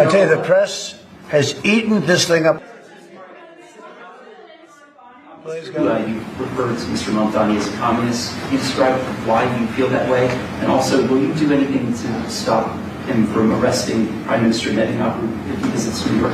I tell you, the press has eaten this thing up. Please go. You referred to Mr. Mamdani as a communist. Can you describe why you feel that way? And also, will you do anything to stop him from arresting Prime Minister Netanyahu if he visits New York?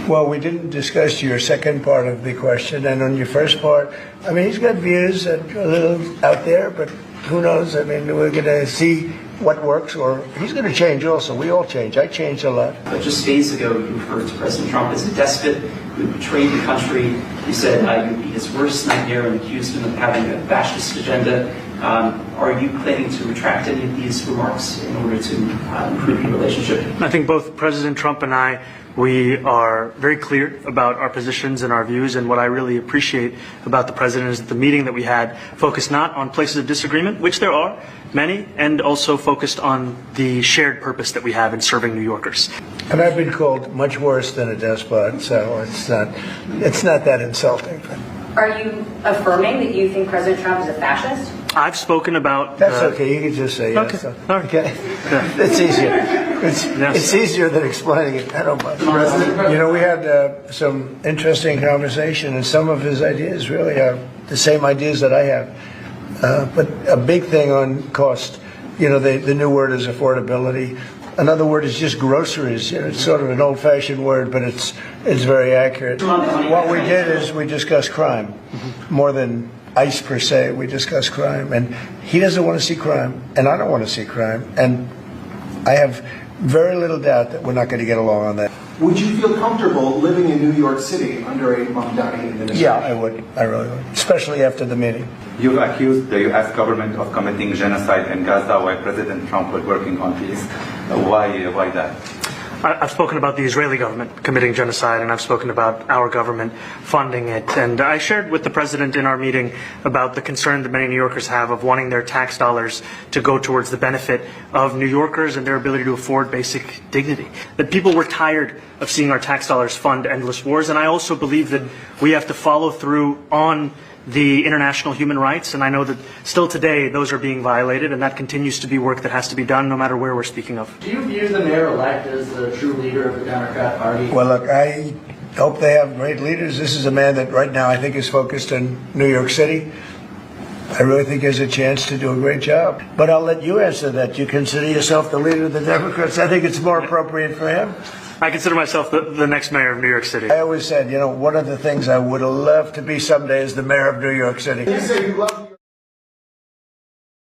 Well, we didn't discuss your second part of the question. And on your first part, I mean, he's got views that are a little out there, but who knows? I mean, we're going to see what works, or he's going to change also. We all change. I changed a lot. But just days ago, you referred to President Trump as a despot who betrayed the country. You said you would be his worst nightmare and accused him of having a fascist agenda. Are you planning to retract any of these remarks in order to improve your relationship? I think both President Trump and I, we are very clear about our positions and our views, and what I really appreciate about the President is that the meeting that we had focused not on places of disagreement, which there are many, and also focused on the shared purpose that we have in serving New Yorkers. And I've been called much worse than a despot, so it's not that insulting. Are you affirming that you think President Trump is a fascist? I've spoken about... That's okay. You can just say yes. Okay. It's easier. It's easier than explaining it. I don't mind. You know, we had some interesting conversation, and some of his ideas really are the same ideas that I have. But a big thing on cost, you know, the new word is affordability. Another word is just groceries. You know, it's sort of an old-fashioned word, but it's very accurate. What we did is we discussed crime more than ICE per se. We discussed crime, and he doesn't want to see crime, and I don't want to see crime, and I have very little doubt that we're not going to get along on that. Would you feel comfortable living in New York City under a Mamdani administration? Yeah, I would. I really would, especially after the meeting. You've accused the U.S. government of committing genocide in Gaza while President Trump was working on peace. Why that? I've spoken about the Israeli government committing genocide, and I've spoken about our government funding it. And I shared with the President in our meeting about the concern that many New Yorkers have of wanting their tax dollars to go towards the benefit of New Yorkers and their ability to afford basic dignity. That people were tired of seeing our tax dollars fund endless wars. And I also believe that we have to follow through on the international human rights, and I know that still today those are being violated, and that continues to be work that has to be done no matter where we're speaking of. Do you view the mayor-elect as the true leader of the Democrat Party? Well, look, I hope they have great leaders. This is a man that right now I think is focused in New York City. I really think he has a chance to do a great job. But I'll let you answer that. You consider yourself the leader of the Democrats? I think it's more appropriate for him. I consider myself the next mayor of New York City. I always said, you know, one of the things I would have loved to be someday is the mayor of New York City. You say you love